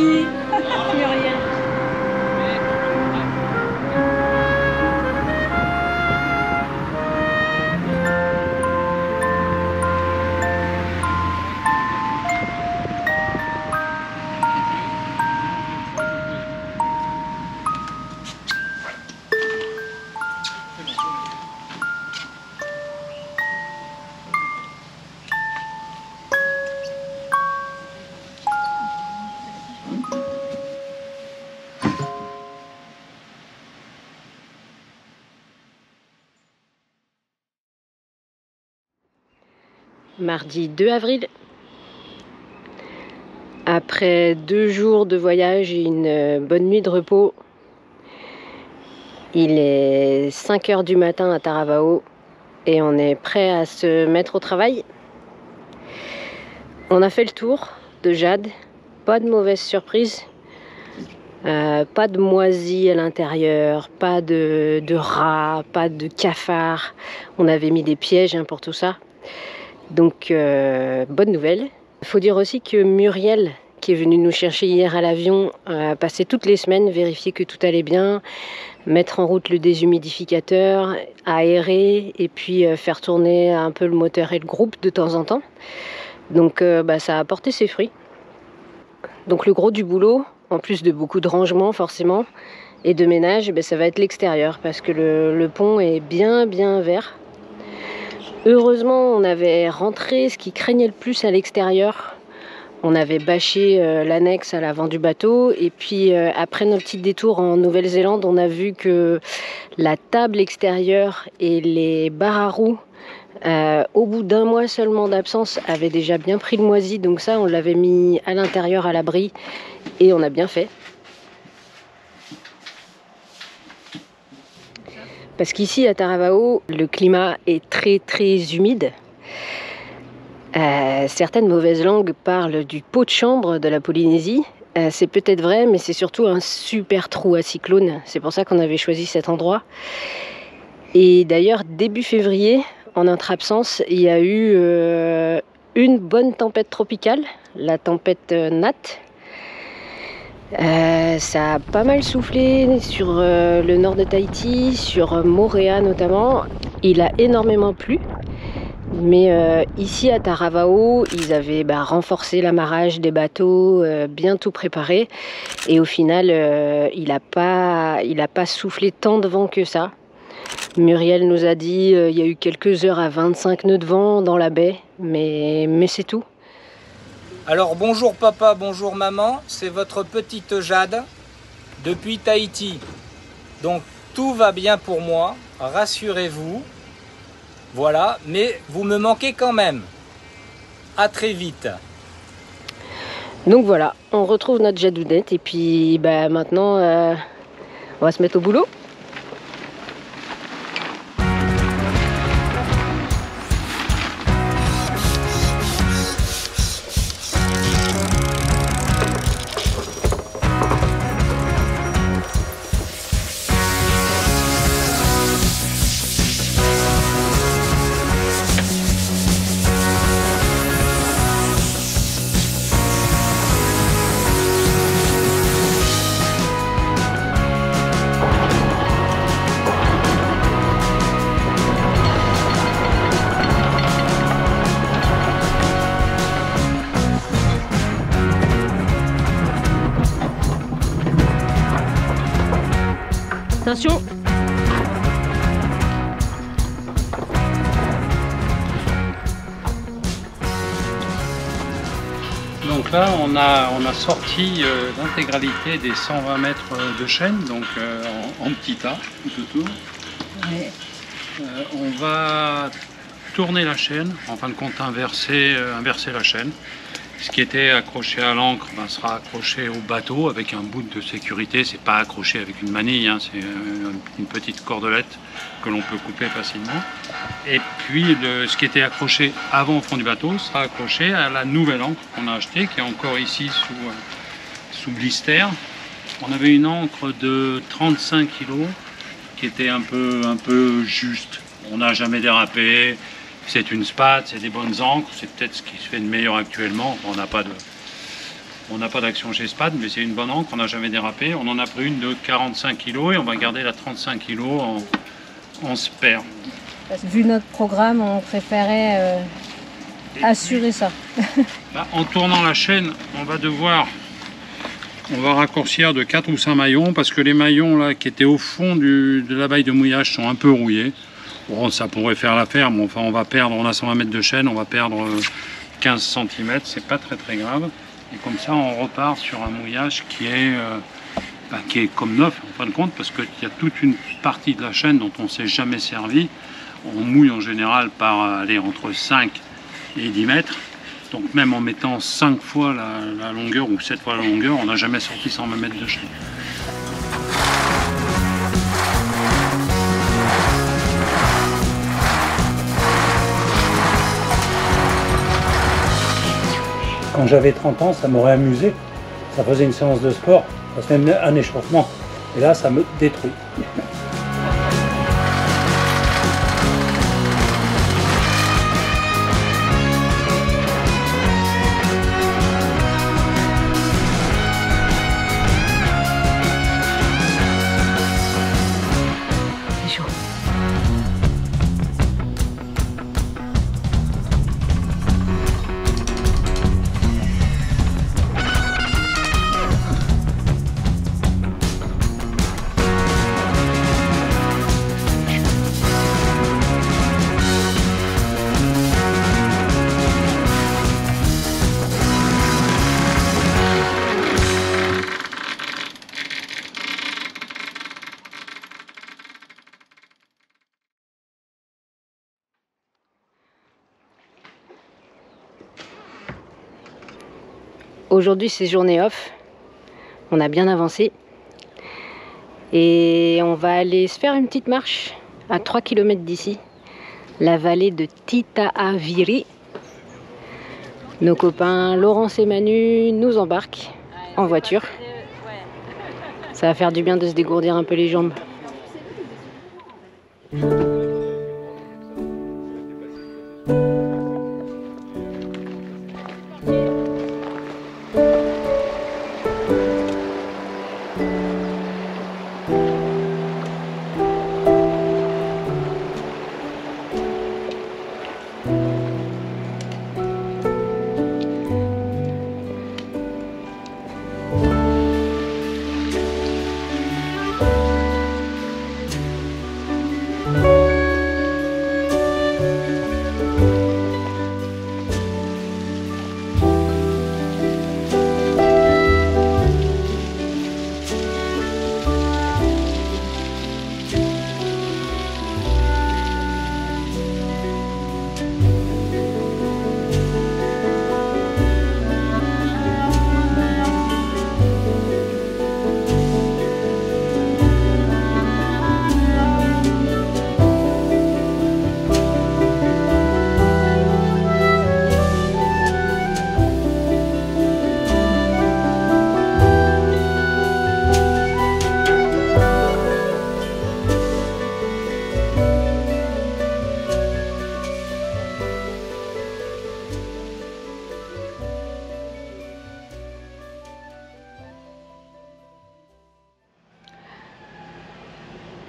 Merci. Muriel. Mardi 2 avril. Après 2 jours de voyage et une bonne nuit de repos, il est 5 h du matin à Taravao et on est prêt à se mettre au travail. On a fait le tour de Jade, pas de mauvaise surprise, pas de moisis à l'intérieur, pas de rats, pas de cafards. On avait mis des pièges pour tout ça. Donc, bonne nouvelle. Il faut dire aussi que Muriel, qui est venue nous chercher hier à l'avion, a passé toutes les semaines, vérifier que tout allait bien, mettre en route le déshumidificateur, aérer et puis faire tourner un peu le moteur et le groupe de temps en temps. Donc, ça a porté ses fruits. Donc, le gros du boulot, en plus de beaucoup de rangements forcément, et de ménage, ça va être l'extérieur parce que le pont est bien vert. Heureusement, on avait rentré ce qui craignait le plus à l'extérieur. On avait bâché l'annexe à l'avant du bateau. Et puis, après notre petit détour en Nouvelle-Zélande, on a vu que la table extérieure et les barres à roues, au bout d'1 mois seulement d'absence, avaient déjà bien pris le moisi. Donc ça, on l'avait mis à l'intérieur à l'abri et on a bien fait. Parce qu'ici à Taravao, le climat est très humide. Certaines mauvaises langues parlent du pot de chambre de la Polynésie. C'est peut-être vrai, mais c'est surtout un super trou à cyclone. C'est pour ça qu'on avait choisi cet endroit. Et d'ailleurs, début février, en notre absence, il y a eu une bonne tempête tropicale, la tempête Nat. Ça a pas mal soufflé sur le nord de Tahiti, sur Moorea notamment. Il a énormément plu. Mais ici à Taravao, ils avaient renforcé l'amarrage des bateaux, bien tout préparé. Et au final, il a pas soufflé tant de vent que ça. Muriel nous a dit il y a eu quelques heures à 25 nœuds de vent dans la baie, mais c'est tout. Alors bonjour papa, bonjour maman, c'est votre petite Jade depuis Tahiti. Donc tout va bien pour moi, rassurez-vous. Voilà, mais vous me manquez quand même. À très vite. Donc voilà, on retrouve notre Jadounette et puis maintenant on va se mettre au boulot. Attention! Donc là, on a sorti l'intégralité des 120 mètres de chaîne, donc en petits tas tout autour. Ouais. On va tourner la chaîne, en fin de compte inverser la chaîne. Ce qui était accroché à l'ancre sera accroché au bateau avec un bout de sécurité. C'est pas accroché avec une manille, hein, c'est une petite cordelette que l'on peut couper facilement. Et puis ce qui était accroché avant au fond du bateau sera accroché à la nouvelle ancre qu'on a achetée, qui est encore ici sous blister. On avait une ancre de 35 kg qui était un peu juste. On n'a jamais dérapé. C'est une spade, c'est des bonnes ancres, c'est peut-être ce qui se fait de meilleur actuellement. On n'a pas On n'a pas d'action chez Spad, mais c'est une bonne ancre, on n'a jamais dérapé. On en a pris une de 45 kg et on va garder la 35 kg en spare. Vu notre programme, on préférait assurer ça. Bah, en tournant la chaîne, on va raccourcir de 4 ou 5 maillons parce que les maillons là qui étaient au fond de la baille de mouillage sont un peu rouillés. Bon, ça pourrait faire l'affaire, mais enfin on a 120 mètres de chaîne, on va perdre 15 cm, c'est pas très grave. Et comme ça on repart sur un mouillage qui est comme neuf en fin de compte, parce qu'il y a toute une partie de la chaîne dont on ne s'est jamais servi. On mouille en général par aller entre 5 et 10 mètres. Donc même en mettant 5 fois la longueur ou 7 fois la longueur, on n'a jamais sorti 120 mètres de chaîne. Quand j'avais 30 ans, ça m'aurait amusé. Ça faisait une séance de sport, ça fait même un échauffement. Et là, ça me détruit. Aujourd'hui c'est journée off, on a bien avancé et on va aller se faire une petite marche à 3 km d'ici, la vallée de Titaaviri. Nos copains Laurence et Manu nous embarquent en voiture. Ça va faire du bien de se dégourdir un peu les jambes.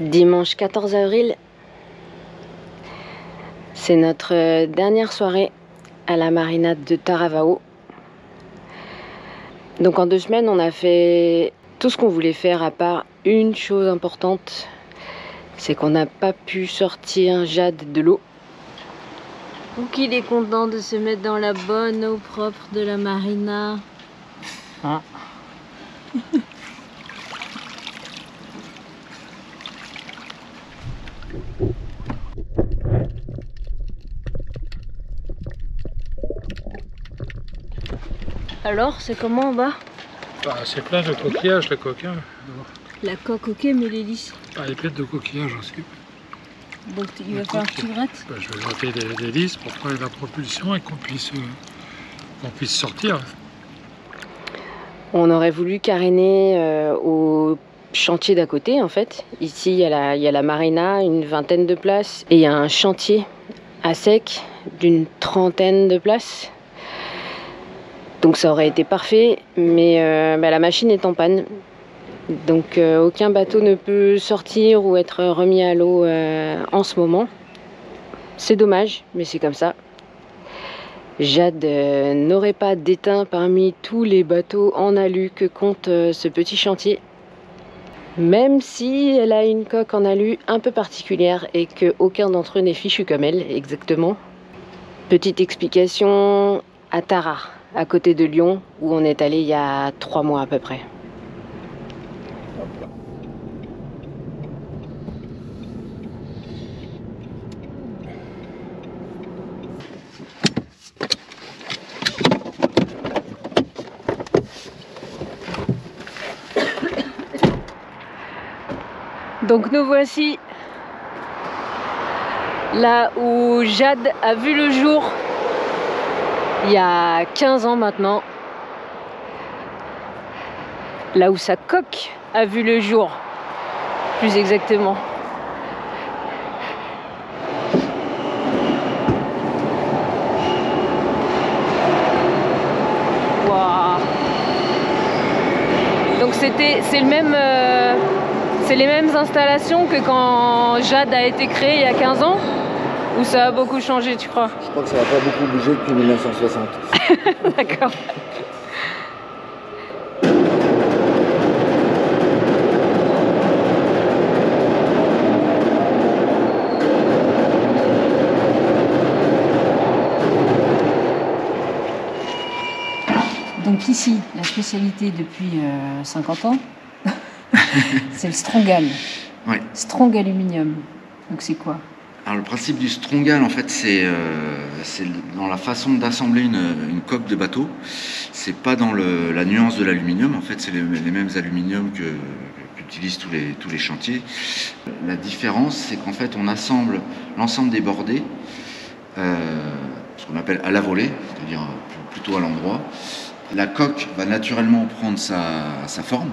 Dimanche 14 avril, c'est notre dernière soirée à la marinade de Taravao. Donc en 2 semaines, on a fait tout ce qu'on voulait faire à part une chose importante, c'est qu'on n'a pas pu sortir Jade de l'eau. Donc il est content de se mettre dans la bonne eau propre de la marina. Ah. Alors, c'est comment en bas? Bah, c'est plein de coquillages, la coque. Hein. La coque, ok, mais l'hélice. Ah, il est plein de coquillages aussi. Donc il va falloir que tu grattes. Bah, je vais gratter des hélices pour prendre la propulsion et qu'on puisse sortir. On aurait voulu caréner au chantier d'à côté en fait. Ici il y a la marina, une 20aine de places, et il y a un chantier à sec d'une 30aine de places. Donc ça aurait été parfait, mais la machine est en panne. Donc aucun bateau ne peut sortir ou être remis à l'eau en ce moment. C'est dommage, mais c'est comme ça. Jade n'aurait pas d'étain parmi tous les bateaux en alu que compte ce petit chantier. Même si elle a une coque en alu un peu particulière et qu'aucun d'entre eux n'est fichu comme elle, exactement. Petite explication à Tara, à côté de Lyon, où on est allé il y a 3 mois à peu près. Donc nous voici là où Jade a vu le jour il y a 15 ans maintenant. Là où sa coque a vu le jour, plus exactement. Wow. Donc c'est les mêmes installations que quand Jade a été créée il y a 15 ans, ou ça a beaucoup changé, tu crois? Je crois que ça n'a pas beaucoup bougé depuis 1960. D'accord. Donc ici, la spécialité depuis 50 ans, c'est le Strongal. Oui. Strong aluminium. Donc c'est quoi? Alors le principe du Strongal, en fait, c'est dans la façon d'assembler une coque de bateau. C'est pas dans la nuance de l'aluminium. En fait, c'est les mêmes aluminiums qu'utilisent tous les chantiers. La différence, c'est qu'en fait, on assemble l'ensemble des bordées, ce qu'on appelle à la volée, c'est-à-dire plutôt à l'endroit. La coque va naturellement prendre sa forme.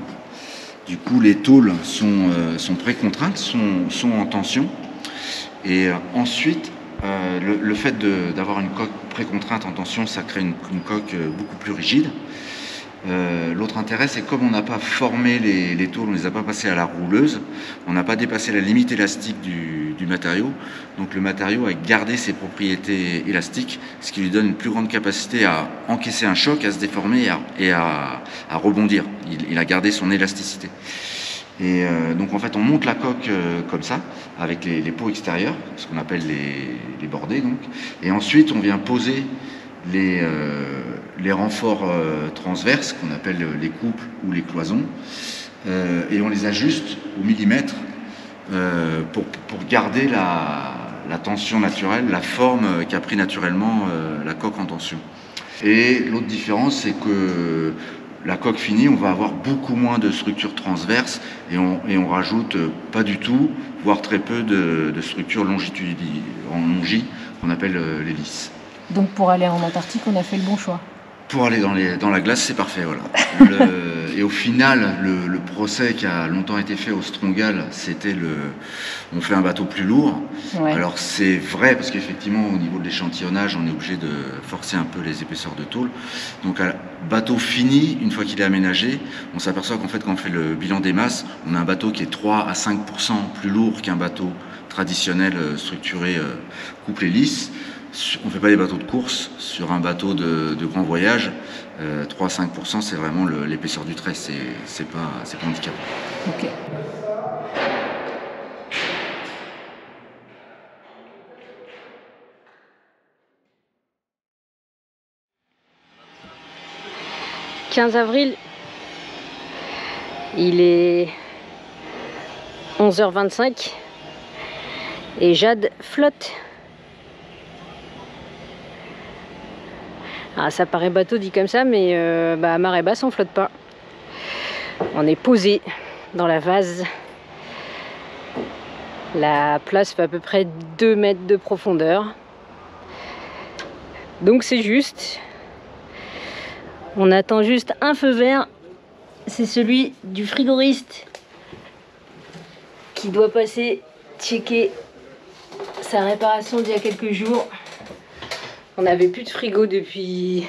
Du coup, les tôles sont précontraintes, sont en tension. Et ensuite, le fait d'avoir une coque précontrainte en tension, ça crée une coque beaucoup plus rigide. L'autre intérêt, c'est comme on n'a pas formé les tôles, on ne les a pas passées à la rouleuse, on n'a pas dépassé la limite élastique du matériau. Donc le matériau a gardé ses propriétés élastiques, ce qui lui donne une plus grande capacité à encaisser un choc, à se déformer et à rebondir. Il a gardé son élasticité. Et donc en fait on monte la coque comme ça, avec les pots extérieurs, ce qu'on appelle les bordées donc. Et ensuite on vient poser les renforts transverses, qu'on appelle les couples ou les cloisons, et on les ajuste au millimètre pour garder la tension naturelle, la forme qu'a pris naturellement la coque en tension. Et l'autre différence, c'est que la coque finie, on va avoir beaucoup moins de structures transverses et on rajoute pas du tout, voire très peu de structures en longi, qu'on appelle les lisses. Donc pour aller en Antarctique, on a fait le bon choix. Pour aller dans la glace, c'est parfait, voilà. Et au final, le procès qui a longtemps été fait au Strongal, c'était on fait un bateau plus lourd. Ouais. Alors c'est vrai, parce qu'effectivement, au niveau de l'échantillonnage, on est obligé de forcer un peu les épaisseurs de tôle. Donc à bateau fini, une fois qu'il est aménagé, on s'aperçoit qu'en fait, quand on fait le bilan des masses, on a un bateau qui est 3 à 5% plus lourd qu'un bateau traditionnel structuré couplé lisse. On ne fait pas des bateaux de course. Sur un bateau de grand voyage, 3 à 5%, c'est vraiment l'épaisseur du trait, c'est pas handicapant. Ok. « 15 avril, il est 11h25 et Jade flotte. Ah, ça paraît bateau dit comme ça, mais à marée basse on flotte pas. On est posé dans la vase. La place fait à peu près 2 mètres de profondeur. Donc c'est juste. On attend juste un feu vert. C'est celui du frigoriste qui doit passer checker sa réparation d'il y a quelques jours. On n'avait plus de frigo depuis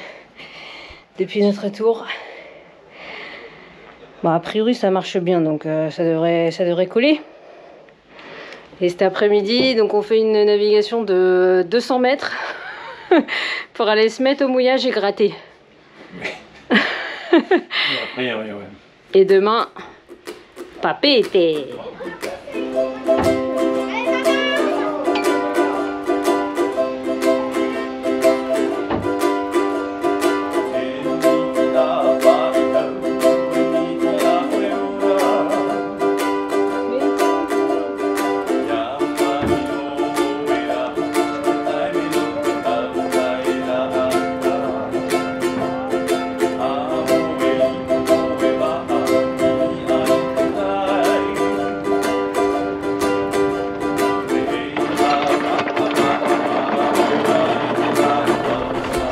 depuis notre retour. Bon, a priori ça marche bien, donc ça devrait coller. Et cet après-midi, donc on fait une navigation de 200 mètres pour aller se mettre au mouillage et gratter. Après, ouais. Et demain, papete.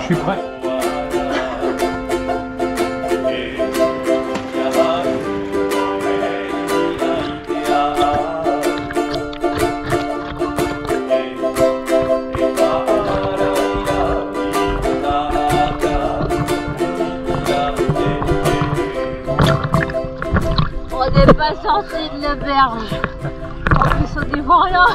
Je suis prêt. On n'est pas sorti de l'auberge. En plus on y voit rien.